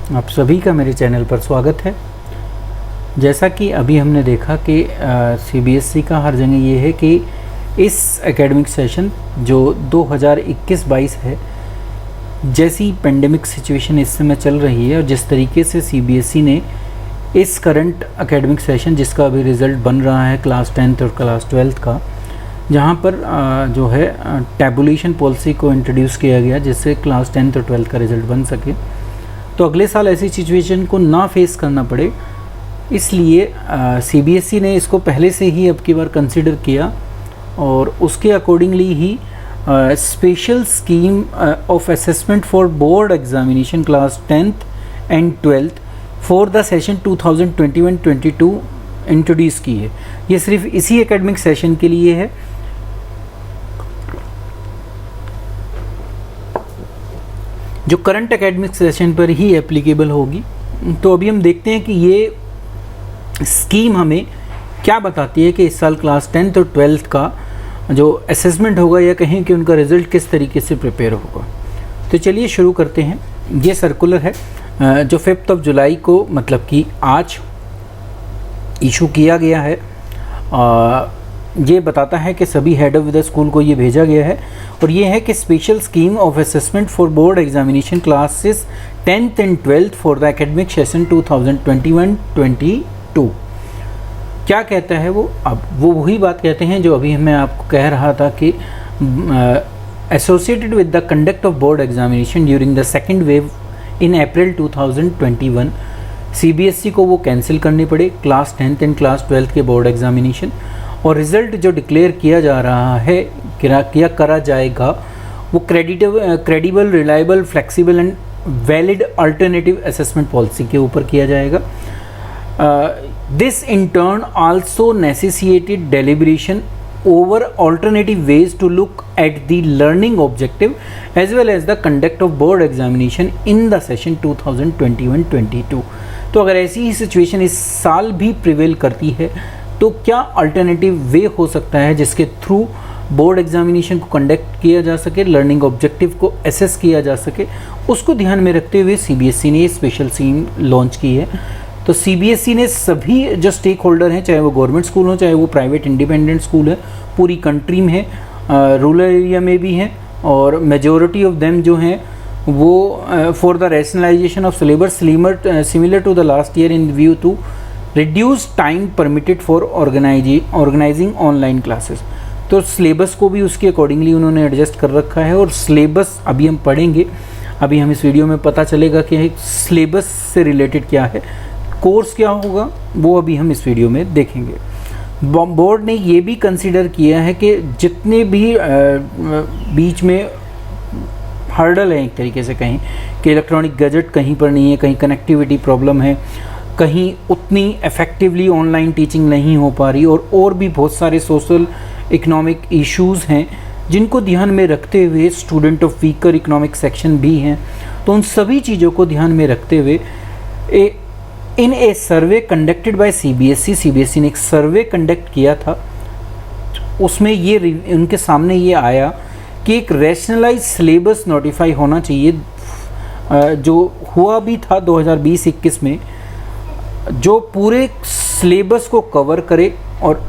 आप सभी का मेरे चैनल पर स्वागत है। जैसा कि अभी हमने देखा कि सीबीएसई का हर जगह ये है कि इस एकेडमिक सेशन जो 2021-22 है, जैसी पेंडेमिक सिचुएशन इस समय चल रही है और जिस तरीके से सीबीएसई ने इस करंट एकेडमिक सेशन जिसका अभी रिज़ल्ट बन रहा है क्लास 10th और क्लास 12th का, जहाँ पर जो है टैबुलेशन पॉलिसी को इंट्रोड्यूस किया गया जिससे क्लास 10th और 12th का रिज़ल्ट बन सके, तो अगले साल ऐसी सिचुएशन को ना फेस करना पड़े, इसलिए सीबीएसई ने इसको पहले से ही अब की बार कंसिडर किया और उसके accordingly he special scheme of assessment for board examination class 10th and 12th for the session 2021-22 introduce की है। ये सिर्फ इसी एकेडमिक सेशन के लिए है। जो करंट एकेडमिक सेशन पर ही एप्लीकेबल होगी। तो अभी हम देखते हैं कि ये स्कीम हमें क्या बताती है कि इस साल क्लास 10th और 12th का जो असेसमेंट होगा या कहें कि उनका रिज़ल्ट किस तरीके से प्रिपेयर होगा। तो चलिए शुरू करते हैं। ये सर्कुलर है जो 5 जुलाई को मतलब कि आज इशू किया गया है। ये बताता है कि सभी हेड ऑफ द स्कूल को ये भेजा गया है और ये है कि special scheme of assessment for board examination classes 10th and 12th for the academic session 2021-22। क्या कहता है वो? अब वो वही बात कहते हैं जो अभी मैं आपको कह रहा था कि associated with the conduct of board examination during the second wave in April 2021 CBSE को वो कैंसिल करने पड़े class 10th and class 12th के बोर्ड एग्जामिनेशन, और रिज़ल्ट जो डिक्लेयर किया जा रहा है करा जाएगा वो credible, reliable, flexible and valid alternative assessment policy के ऊपर किया जाएगा। This in turn also necessitated deliberation over alternative ways to look at the learning objective as well as the conduct of board examination in the session 2021-22। तो अगर ऐसी ही situation इस साल भी प्रिवेल करती है तो क्या अल्टरनेटिव वे हो सकता है जिसके थ्रू बोर्ड एग्जामिनेशन को कंडक्ट किया जा सके, लर्निंग ऑब्जेक्टिव को एसेस किया जा सके, उसको ध्यान में रखते हुए सीबीएसई ने स्पेशल स्कीम लॉन्च की है। तो सीबीएसई ने सभी जो स्टेक होल्डर हैं, चाहे वो गवर्नमेंट स्कूल हो चाहे वो प्राइवेट इंडिपेंडेंट स्कूल है, पूरी कंट्री में है, रूरल एरिया में भी हैं, और मेजॉरिटी ऑफ देम जो हैं वो for the rationalisation of syllabus similar to the last year in view to reduce time permitted for organising online classes. तो सिलेबस को भी उसके अकॉर्डिंगली उन्होंने एडजस्ट कर रखा है और सिलेबस अभी हम पढ़ेंगे, अभी हम इस वीडियो में पता चलेगा कि सिलेबस से रिलेटेड क्या है, कोर्स क्या होगा, वो अभी हम इस वीडियो में देखेंगे। बोर्ड ने ये भी कंसीडर किया है कि जितने भी बीच में हर्डल हैं, एक तरीके से कहें कि इलेक्ट्रॉनिक गैजेट कहीं पर नहीं है, कहीं कनेक्टिविटी प्रॉब्लम है, कहीं उतनी इफ़ेक्टिवली ऑनलाइन टीचिंग नहीं हो पा रही, और भी बहुत सारे सोशल इकोनॉमिक इश्यूज़ हैं जिनको ध्यान में रखते हुए student of weaker economic section भी हैं। तो उन सभी चीज़ों को ध्यान में रखते हुए इन ए सर्वे कंडक्टेड बाय सीबीएसई ने एक सर्वे कंडक्ट किया था, उसमें ये उनके सामने ये आया कि एक रैशनलाइज सिलेबस नोटिफाई होना चाहिए, जो हुआ भी था 2020-21 में, जो पूरे सिलेबस को कवर करे और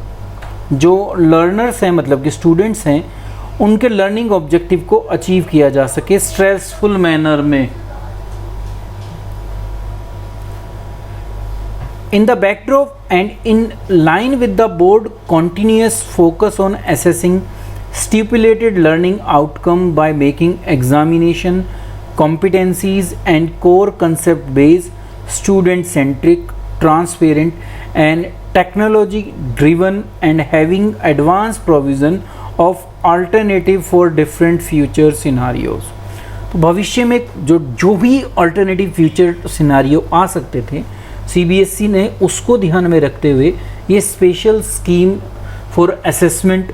जो लर्नर्स हैं मतलब कि स्टूडेंट्स हैं उनके लर्निंग ऑब्जेक्टिव को अचीव किया जा सके स्ट्रेसफुल मैनर में। In the backdrop and in line with the board continuous focus on assessing stipulated learning outcome by making examination competencies and core concept based, student centric, transparent and technology driven and having advanced provision of alternative for different future scenarios। तो भविष्य में जो भी alternative future scenario आ सकते थे, CBSE ने उसको ध्यान में रखते हुए ये special scheme for assessment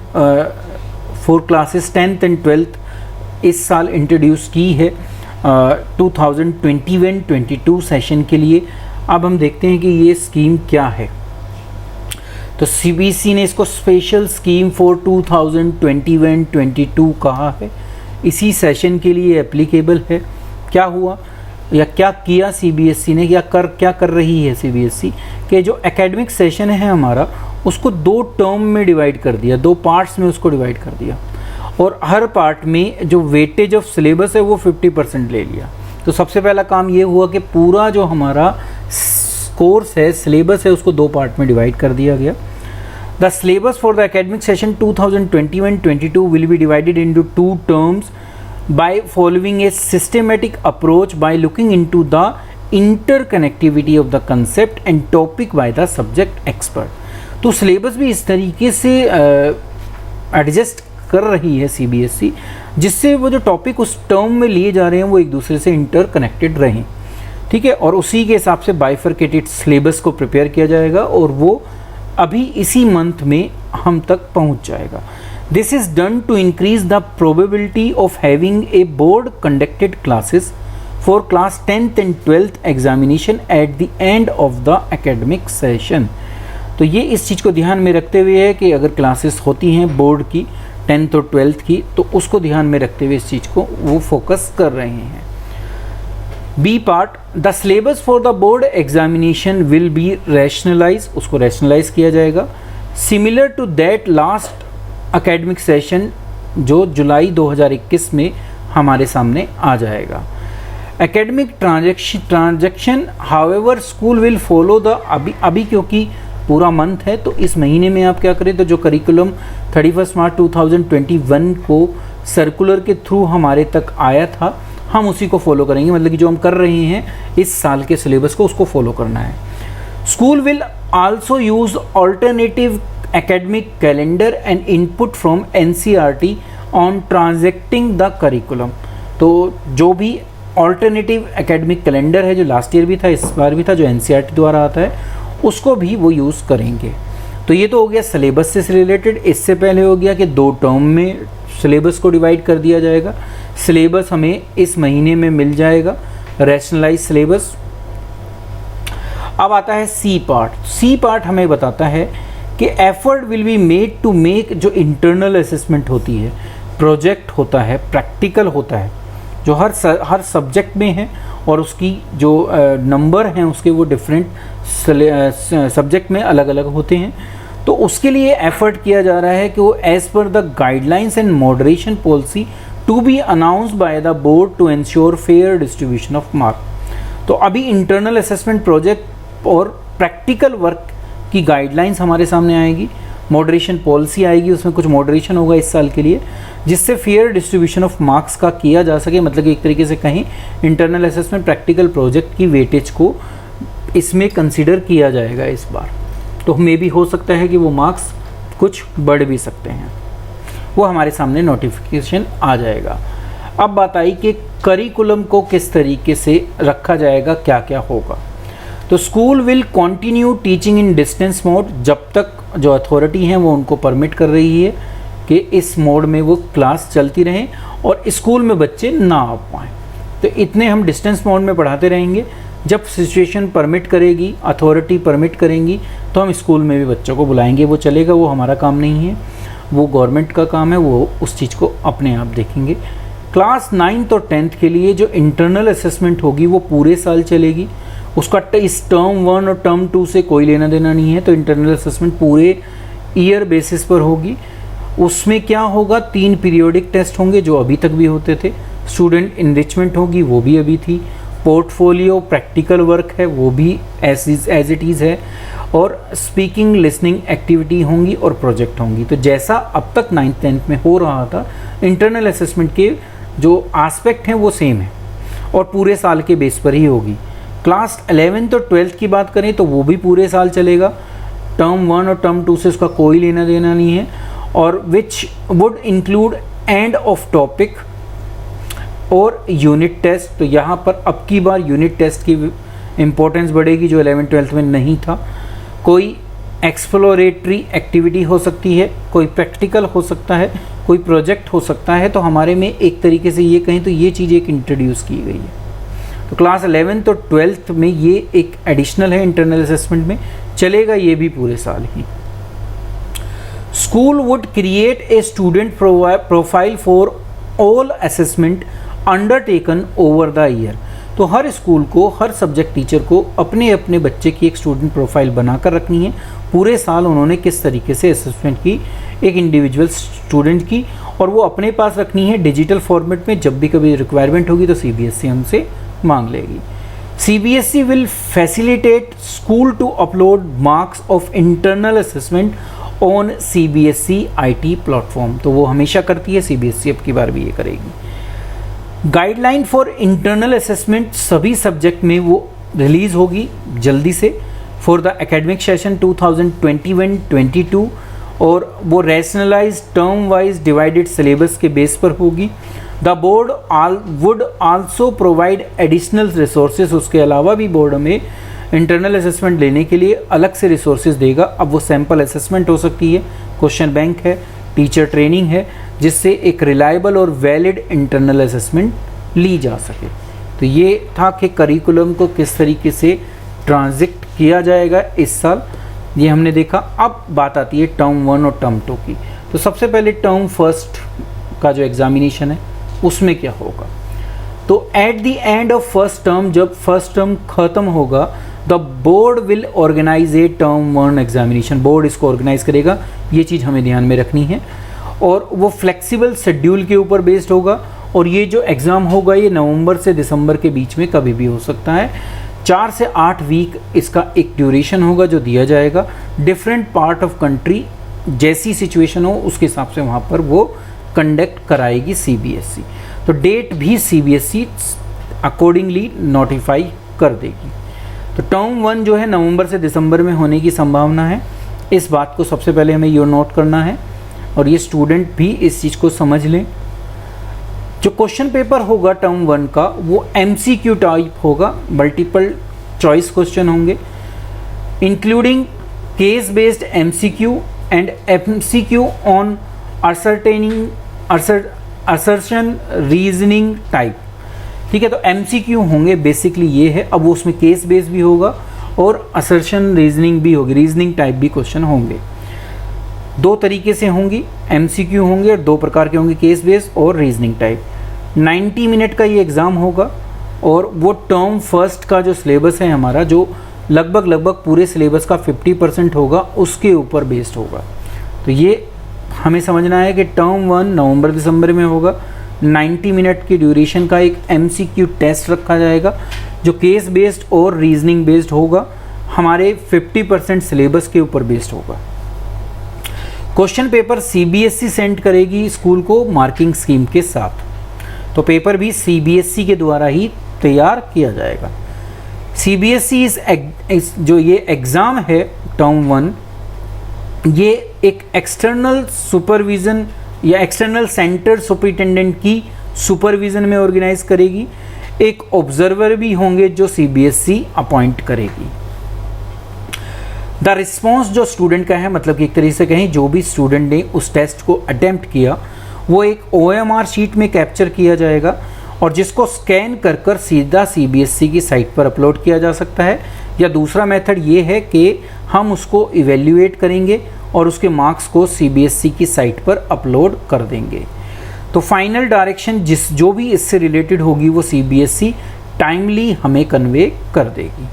for classes 10th and 12th इस साल इंट्रोड्यूस की है 2021-22 सेशन के लिए। अब हम देखते हैं कि ये स्कीम क्या है। तो सीबीएसई ने इसको स्पेशल स्कीम फॉर 2021-22 कहा है, इसी सेशन के लिए एप्लीकेबल है। क्या हुआ या क्या किया सीबीएसई ने, या क्या कर रही है सीबीएसई, कि जो एकेडमिक सेशन है हमारा उसको 2 टर्म में डिवाइड कर दिया, 2 पार्ट्स में उसको डिवाइड कर दिया, और हर पार्ट में जो वेटेज ऑफ सिलेबस है वो 50% ले लिया। तो सबसे पहला काम ये हुआ कि पूरा जो हमारा कोर्स है, सिलेबस है, उसको 2 पार्ट में डिवाइड कर दिया गया। The syllabus for the academic session 2021-22 will be divided into 2 terms by following a systematic approach by looking into the interconnectivity of the concept and topic by the subject expert। तो syllabus भी इस तरीके से adjust कर रही है CBSE, जिससे वो जो टॉपिक उस टर्म में लिए जा रहे हैं वो एक दूसरे से इंटरकनेक्टेड रहें, ठीक है। और उसी के हिसाब से बाइफरकेटेड सिलेबस को प्रिपेयर किया जाएगा और वो अभी इसी मंथ में हम तक पहुंच जाएगा। This is done to increase the probability of having a board conducted classes for class 10th and 12th examination at the end of the academic session। तो ये इस चीज़ को ध्यान में रखते हुए है कि अगर क्लासेस होती हैं बोर्ड की 10th और 12th की, तो उसको ध्यान में रखते हुए इस चीज़ को वो फोकस कर रहे हैं। B part, the syllabus for the board examination will be rationalise, उसको रैशनलाइज किया जाएगा, similar to that last academic session जो जुलाई 2021 में हमारे सामने आ जाएगा। Academic transaction however school will follow the, अभी क्योंकि पूरा मंथ है तो इस महीने में आप क्या करें, तो जो करिकुलम 31 मार्च 2021 को सर्कुलर के थ्रू हमारे तक आया था, हम उसी को फॉलो करेंगे। मतलब कि जो हम कर रहे हैं इस साल के सिलेबस को, उसको फॉलो करना है। School will also use alternative academic calendar and input from NCERT on transacting the curriculum। तो जो भी ऑल्टरनेटिव एकेडमिक कैलेंडर है, जो लास्ट ईयर भी था इस बार भी था, जो NCERT द्वारा आता है, उसको भी वो यूज़ करेंगे। तो ये तो हो गया सिलेबस से रिलेटेड। इससे पहले हो गया कि 2 टर्म में सिलेबस को डिवाइड कर दिया जाएगा। सिलेबस हमें इस महीने में मिल जाएगा, रैशनलाइज सिलेबस। अब आता है सी पार्ट। सी पार्ट हमें बताता है कि effort will be made to make, जो इंटरनल असेसमेंट होती है, प्रोजेक्ट होता है, प्रैक्टिकल होता है, जो हर सब्जेक्ट में है और उसकी जो नंबर हैं उसके वो डिफरेंट सब्जेक्ट में अलग अलग होते हैं। तो उसके लिए एफर्ट किया जा रहा है कि वो as per the guidelines and moderation policy to be announced by the board to ensure fair distribution of mark. तो अभी इंटरनल असेसमेंट प्रोजेक्ट और प्रैक्टिकल वर्क की गाइडलाइंस हमारे सामने आएगी, मॉडरेशन पॉलिसी आएगी, उसमें कुछ मॉडरेशन होगा इस साल के लिए, जिससे फेयर डिस्ट्रीब्यूशन ऑफ मार्क्स का किया जा सके। मतलब कि एक तरीके से कहीं इंटरनल असेसमेंट प्रैक्टिकल प्रोजेक्ट की वेटेज को इसमें कंसीडर किया जाएगा इस बार। तो मे भी हो सकता है कि वो मार्क्स कुछ बढ़ भी सकते हैं, वो हमारे सामने नोटिफिकेशन आ जाएगा। अब बात आई कि करिकुलम को किस तरीके से रखा जाएगा, क्या क्या होगा। तो school will continue teaching in distance mode, जब तक जो अथॉरिटी हैं वो उनको परमिट कर रही है कि इस मोड में वो क्लास चलती रहें और स्कूल में बच्चे ना आ पाएँ। तो इतने हम डिस्टेंस मोड में पढ़ाते रहेंगे। जब सिचुएशन परमिट करेगी, अथॉरिटी परमिट करेंगी, तो हम स्कूल में भी बच्चों को बुलाएंगे। वो चलेगा, वो हमारा काम नहीं है, वो गवर्नमेंट का काम है, वो उस चीज़ को अपने आप देखेंगे। क्लास 9th और 10th के लिए जो इंटरनल असेसमेंट होगी वो पूरे साल चलेगी। उसका इस टर्म 1 और टर्म 2 से कोई लेना देना नहीं है। तो इंटरनल असेसमेंट पूरे ईयर बेसिस पर होगी। उसमें क्या होगा, 3 पीरियोडिक टेस्ट होंगे जो अभी तक भी होते थे। स्टूडेंट इनरिचमेंट होगी, वो भी अभी थी। पोर्टफोलियो प्रैक्टिकल वर्क है, वो भी एज इट इज़ है। और स्पीकिंग लिसनिंग एक्टिविटी होंगी और प्रोजेक्ट होंगी। तो जैसा अब तक 9th 10th में हो रहा था, इंटरनल असेसमेंट के जो एस्पेक्ट हैं वो सेम है और पूरे साल के बेस पर ही होगी। क्लास 11th और 12th की बात करें तो वो भी पूरे साल चलेगा। टर्म 1 और टर्म 2 से उसका कोई लेना देना नहीं है। और which would include end of topic और यूनिट टेस्ट। तो यहाँ पर अब की बार यूनिट टेस्ट की इम्पोर्टेंस बढ़ेगी, जो 11th 12th में नहीं था। कोई एक्सप्लोरेटरी एक्टिविटी हो सकती है, कोई प्रैक्टिकल हो सकता है, कोई प्रोजेक्ट हो सकता है। तो हमारे में एक तरीके से ये कहें तो ये चीज़ एक इंट्रोड्यूस की गई है। तो क्लास 11th और 12th में ये एक एडिशनल है, इंटरनल असेसमेंट में चलेगा ये भी पूरे साल ही। School would create a student profile for all assessment undertaken over the year. तो हर स्कूल को, हर सब्जेक्ट टीचर को अपने अपने बच्चे की एक स्टूडेंट प्रोफाइल बनाकर रखनी है। पूरे साल उन्होंने किस तरीके से असेसमेंट की एक इंडिविजुअल स्टूडेंट की, और वो अपने पास रखनी है डिजिटल फॉर्मेट में। जब भी कभी रिक्वायरमेंट होगी तो सीबीएसई हमसे मांग लेगी। CBSE will facilitate school to upload marks of internal assessment on CBSE IT platform. तो वो हमेशा करती है, CBSE अब की बार भी ये करेगी। गाइडलाइन फॉर इंटरनल असेसमेंट सभी सब्जेक्ट में वो रिलीज होगी जल्दी से फॉर द एकेडमिक सेशन 2021-22, और वो rationalise term wise divided syllabus के बेस पर होगी। The board would also provide additional resources, उसके अलावा भी बोर्ड में इंटरनल असेसमेंट लेने के लिए अलग से रिसोर्सेज देगा। अब वो सैम्पल असेसमेंट हो सकती है, क्वेश्चन बैंक है, टीचर ट्रेनिंग है, जिससे एक रिलायबल और वैलिड इंटरनल असेसमेंट ली जा सके। तो ये था कि करिकुलम को किस तरीके से ट्रांजिट किया जाएगा इस साल, ये हमने देखा। अब बात आती है टर्म 1 और टर्म 2 की। तो सबसे पहले टर्म फर्स्ट का जो एग्जामिनेशन है उसमें क्या होगा, तो at the end of first term, जब फर्स्ट टर्म खत्म होगा, the board will organise a term 1 examination. Board इसको ऑर्गेनाइज करेगा, ये चीज़ हमें ध्यान में रखनी है। और वो फ्लेक्सिबल शेड्यूल के ऊपर बेस्ड होगा, और ये जो एग्ज़ाम होगा ये नवंबर से दिसंबर के बीच में कभी भी हो सकता है। 4 से 8 वीक इसका एक ड्यूरेशन होगा जो दिया जाएगा। डिफरेंट पार्ट ऑफ कंट्री जैसी सिचुएशन हो उसके हिसाब से वहाँ पर वो कंडक्ट कराएगी CBSE। तो डेट भी CBSE अकॉर्डिंगली नोटिफाई कर देगी। तो टर्म 1 जो है नवंबर से दिसंबर में होने की संभावना है। इस बात को सबसे पहले हमें ये नोट करना है, और ये स्टूडेंट भी इस चीज़ को समझ लें। जो क्वेश्चन पेपर होगा टर्म 1 का वो MCQ टाइप होगा, मल्टीपल चॉइस क्वेश्चन होंगे, including case based MCQ and MCQ on assertion reasoning type. ठीक है, तो MCQ होंगे बेसिकली ये है। अब वो उसमें केस बेस भी होगा और असर्शन रीजनिंग भी होगी, रीजनिंग टाइप भी क्वेश्चन होंगे। 2 तरीके से होंगी, MCQ होंगे और 2 प्रकार के होंगे, केस बेस और रीजनिंग टाइप। 90 मिनट का ये एग्ज़ाम होगा, और वो टर्म फर्स्ट का जो सिलेबस है हमारा, जो लगभग पूरे सिलेबस का 50% होगा, उसके ऊपर बेस्ड होगा। तो ये हमें समझना है कि टर्म 1 नवंबर दिसंबर में होगा। 90 मिनट की ड्यूरेशन का एक MCQ टेस्ट रखा जाएगा जो केस बेस्ड और रीजनिंग बेस्ड होगा, हमारे 50% सिलेबस के ऊपर बेस्ड होगा। क्वेश्चन पेपर CBSE सेंड करेगी स्कूल को मार्किंग स्कीम के साथ, तो पेपर भी CBSE के द्वारा ही तैयार किया जाएगा। CBSE जो ये एग्ज़ाम है टर्म 1, ये एक एक्सटर्नल सुपरविज़न या एक्सटर्नल सेंटर सुपरिटेंडेंट की सुपरविज़न में ऑर्गेनाइज करेगी। एक ऑब्जर्वर भी होंगे जो CBSE अपॉइंट करेगी। द रिस्पॉन्स जो स्टूडेंट का है, मतलब कि एक तरीके से कहें जो भी स्टूडेंट ने उस टेस्ट को अटेम्प्ट किया, वो एक OMR शीट में कैप्चर किया जाएगा, और जिसको स्कैन कर सीधा CBSE की साइट पर अपलोड किया जा सकता है। या दूसरा मेथड ये है कि हम उसको इवेल्युएट करेंगे और उसके मार्क्स को CBSE की साइट पर अपलोड कर देंगे। तो फाइनल डायरेक्शन जो भी इससे रिलेटेड होगी वो CBSE टाइमली हमें कन्वे कर देगी।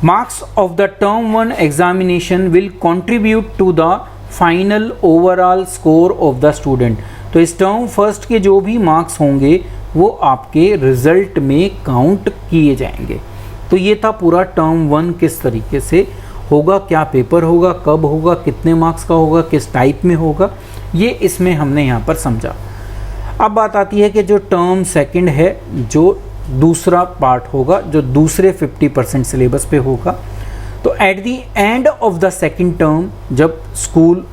Marks of the term 1 examination will contribute to the final overall score of the student. तो इस टर्म फर्स्ट के जो भी मार्क्स होंगे वो आपके रिजल्ट में काउंट किए जाएंगे। तो ये था पूरा टर्म 1 किस तरीके से होगा, क्या पेपर होगा, कब होगा, कितने मार्क्स का होगा, किस टाइप में होगा, ये इसमें हमने यहाँ पर समझा। अब बात आती है कि जो टर्म सेकंड है, जो दूसरा पार्ट होगा, जो दूसरे 50% सिलेबस पे होगा। तो at the end of the second term, जब स्कूल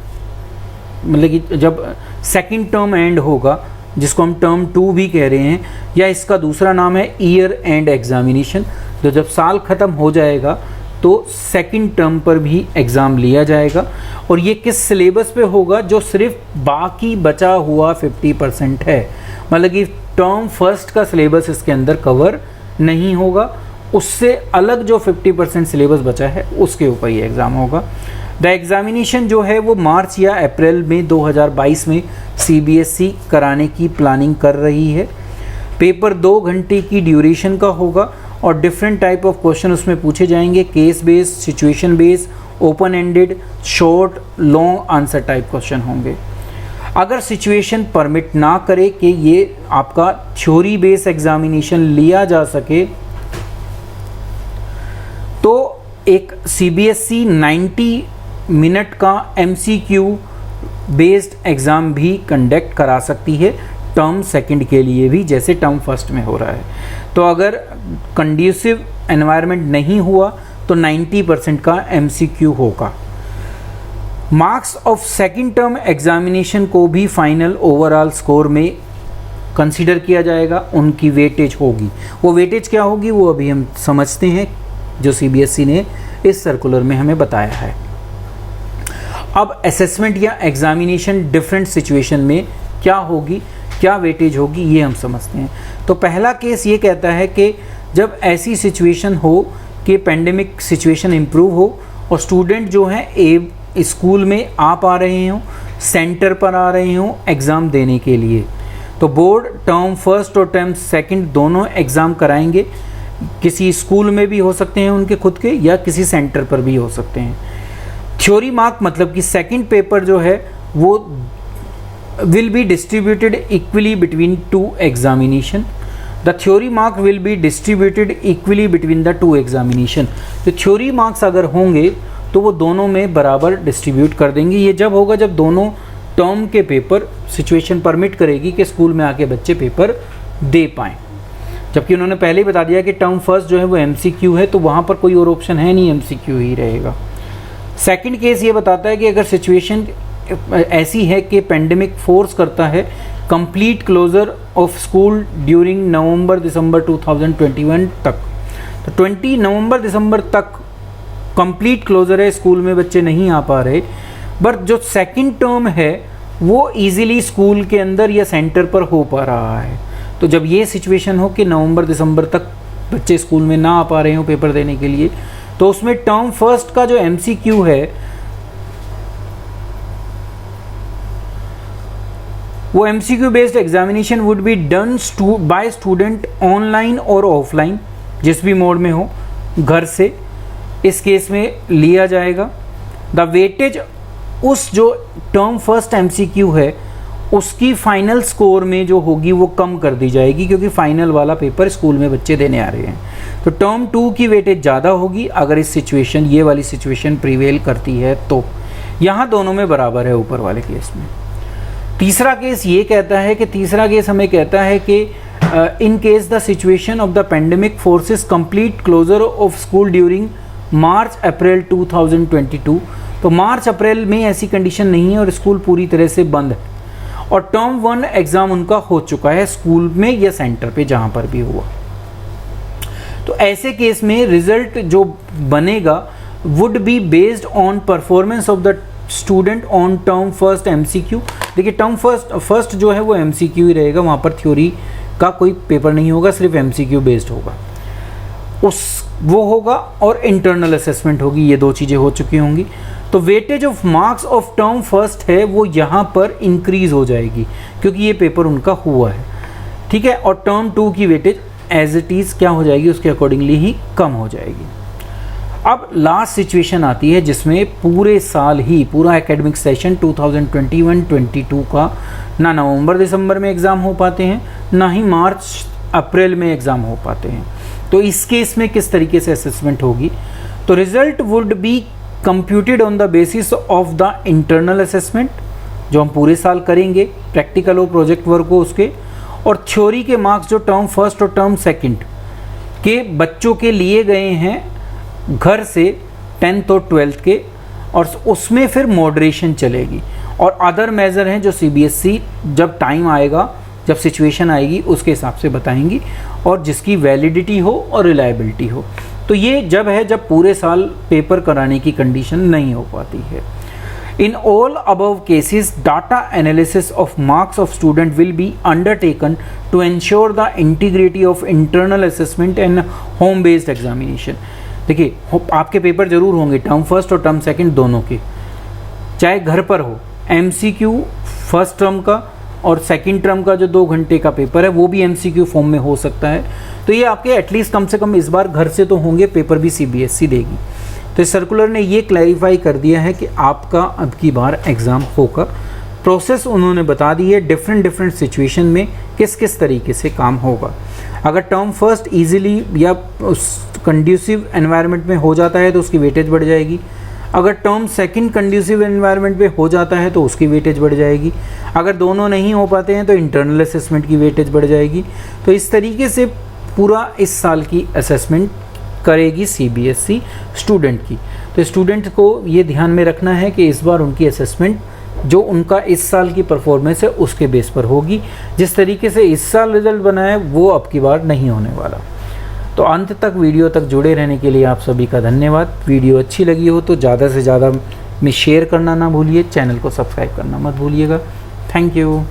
मतलब कि जब सेकंड टर्म एंड होगा, जिसको हम टर्म 2 भी कह रहे हैं, या इसका दूसरा नाम है ईयर एंड एग्जामिनेशन, तो जब साल ख़त्म हो जाएगा तो सेकंड टर्म पर भी एग्ज़ाम लिया जाएगा। और ये किस सिलेबस पे होगा, जो सिर्फ बाकी बचा हुआ 50% है, मतलब कि टर्म फर्स्ट का सिलेबस इसके अंदर कवर नहीं होगा, उससे अलग जो 50% सिलेबस बचा है उसके ऊपर ये एग्ज़ाम होगा। द एग्ज़ामिनेशन जो है वो मार्च या अप्रैल में 2022 में CBSE कराने की प्लानिंग कर रही है। पेपर 2 घंटे की ड्यूरेशन का होगा और डिफरेंट टाइप ऑफ क्वेश्चन उसमें पूछे जाएंगे, case based, situation based, open ended, short, long answer type question होंगे। अगर सिचुएशन परमिट ना करे कि ये आपका थ्योरी बेस्ड एग्जामिनेशन लिया जा सके तो एक सीबीएसई 90 मिनट का एमसीक्यू बेस्ड एग्ज़ाम भी कंडक्ट करा सकती है टर्म सेकंड के लिए भी, जैसे टर्म फर्स्ट में हो रहा है। तो अगर कंड्यूसिव एनवायरनमेंट नहीं हुआ तो 90% का एमसीक्यू होगा। Marks of second term examination को भी फाइनल ओवरऑल स्कोर में कंसीडर किया जाएगा, उनकी वेटेज होगी। वो वेटेज क्या होगी वो अभी हम समझते हैं, जो सीबीएसई ने इस सर्कुलर में हमें बताया है। अब असेसमेंट या एग्जामिनेशन डिफरेंट सिचुएशन में क्या होगी, क्या वेटेज होगी, ये हम समझते हैं। तो पहला केस ये कहता है कि जब ऐसी सिचुएशन हो कि पेंडेमिक सिचुएशन इम्प्रूव हो और स्टूडेंट जो हैं स्कूल में आ पा रहे हों, सेंटर पर आ रहे हों एग्ज़ाम देने के लिए, तो बोर्ड टर्म फर्स्ट और टर्म सेकंड दोनों एग्ज़ाम कराएंगे। किसी स्कूल में भी हो सकते हैं उनके खुद के, या किसी सेंटर पर भी हो सकते हैं। थ्योरी मार्क मतलब कि सेकंड पेपर जो है वो will be distributed equally between 2 examination. The theory mark will be distributed equally between the 2 examination. तो थ्योरी मार्क्स अगर होंगे तो वो दोनों में बराबर डिस्ट्रीब्यूट कर देंगे। ये जब होगा जब दोनों टर्म के पेपर सिचुएशन परमिट करेगी कि स्कूल में आके बच्चे पेपर दे पाएँ। जबकि उन्होंने पहले ही बता दिया कि टर्म फर्स्ट जो है वो एमसीक्यू है, तो वहाँ पर कोई और ऑप्शन है नहीं, एमसीक्यू ही रहेगा। सेकंड केस ये बताता है कि अगर सिचुएशन ऐसी है कि पेंडेमिक फोर्स करता है complete closure of school during नवंबर-दिसंबर 2021 तक, तो 20 नवंबर-दिसंबर तक कंप्लीट क्लोजर है, स्कूल में बच्चे नहीं आ पा रहे, बट जो सेकंड टर्म है वो इजीली स्कूल के अंदर या सेंटर पर हो पा रहा है। तो जब ये सिचुएशन हो कि नवंबर-दिसंबर तक बच्चे स्कूल में ना आ पा रहे हो पेपर देने के लिए, तो उसमें टर्म फर्स्ट का जो एमसीक्यू है वो MCQ based examination would be done by student online और ऑफलाइन, जिस भी मोड में हो, घर से इस केस में लिया जाएगा। द वेटेज उस जो टर्म फर्स्ट एमसीक्यू है उसकी फाइनल स्कोर में जो होगी वो कम कर दी जाएगी, क्योंकि फाइनल वाला पेपर स्कूल में बच्चे देने आ रहे हैं। तो टर्म 2 की वेटेज ज़्यादा होगी अगर इस सिचुएशन, ये वाली सिचुएशन प्रिवेल करती है तो। यहाँ दोनों में बराबर है ऊपर वाले केस में। तीसरा केस ये कहता है कि तीसरा केस हमें कहता है कि in case the situation of the pandemic forces complete closure of school during March April 2022। तो मार्च-अप्रैल में ऐसी कंडीशन नहीं है और स्कूल पूरी तरह से बंद है और टर्म 1 एग्ज़ाम उनका हो चुका है स्कूल में या सेंटर पे जहाँ पर भी हुआ। तो ऐसे केस में रिजल्ट जो बनेगा would be based on performance of the student on term first MCQ. देखिए टर्म फर्स्ट जो है वो एमसीक्यू ही रहेगा, वहाँ पर थ्योरी का कोई पेपर नहीं होगा, सिर्फ एमसीक्यू बेस्ड होगा वो होगा, और इंटरनल असेसमेंट होगी। ये 2 चीज़ें हो चुकी होंगी। तो weightage of marks of term first है वो यहाँ पर इंक्रीज़ हो जाएगी क्योंकि ये पेपर उनका हुआ है, ठीक है। और टर्म 2 की वेटेज एज इट इज़ क्या हो जाएगी, उसके अकॉर्डिंगली ही कम हो जाएगी। अब लास्ट सिचुएशन आती है जिसमें पूरे साल ही, पूरा एकेडमिक सेशन 2021-22 का ना नवंबर-दिसंबर में एग्ज़ाम हो पाते हैं, ना ही मार्च-अप्रैल में एग्ज़ाम हो पाते हैं। तो इस केस में किस तरीके से असेसमेंट होगी, तो result would be computed on the basis of the internal assessment जो हम पूरे साल करेंगे, प्रैक्टिकल और प्रोजेक्ट वर्क हो उसके, और थ्योरी के मार्क्स जो टर्म फर्स्ट और टर्म सेकंड के बच्चों के लिए गए हैं घर से 10th और 12th के, और उसमें फिर मॉडरेशन चलेगी। और अदर मेजर हैं जो सीबीएसई जब टाइम आएगा, जब सिचुएशन आएगी उसके हिसाब से बताएंगी, और जिसकी वैलिडिटी हो और रिलायबिलिटी हो। तो ये जब है जब पूरे साल पेपर कराने की कंडीशन नहीं हो पाती है। In all above cases, data analysis of marks of student will be undertaken to ensure the integrity of internal assessment and home-based examination. देखिए आपके पेपर जरूर होंगे टर्म फर्स्ट और टर्म सेकंड दोनों के, चाहे घर पर हो। एमसीक्यू फर्स्ट टर्म का और सेकंड टर्म का जो 2 घंटे का पेपर है वो भी एमसीक्यू फॉर्म में हो सकता है। तो ये आपके एटलीस्ट कम से कम इस बार घर से तो होंगे, पेपर भी सीबीएसई देगी। तो इस सर्कुलर ने ये क्लैरिफाई कर दिया है कि आपका अब की बार एग्ज़ाम होगा। प्रोसेस उन्होंने बता दी है, डिफरेंट सिचुएशन में किस किस तरीके से काम होगा। अगर टर्म फर्स्ट इजीली या उस कंड्यूसिव एनवायरनमेंट में हो जाता है तो उसकी वेटेज बढ़ जाएगी। अगर टर्म सेकंड कंड्यूसिव एनवायरनमेंट में हो जाता है तो उसकी वेटेज बढ़ जाएगी। अगर दोनों नहीं हो पाते हैं तो इंटरनल असेसमेंट की वेटेज बढ़ जाएगी। तो इस तरीके से पूरा इस साल की असेसमेंट करेगी सीबीएसई स्टूडेंट की। तो स्टूडेंट को ये ध्यान में रखना है कि इस बार उनकी असेसमेंट जो उनका इस साल की परफॉर्मेंस है उसके बेस पर होगी। जिस तरीके से इस साल रिजल्ट बना है वो अब की बार नहीं होने वाला। तो अंत तक वीडियो तक जुड़े रहने के लिए आप सभी का धन्यवाद। वीडियो अच्छी लगी हो तो ज़्यादा से ज़्यादा में शेयर करना ना भूलिए, चैनल को सब्सक्राइब करना मत भूलिएगा। Thank you.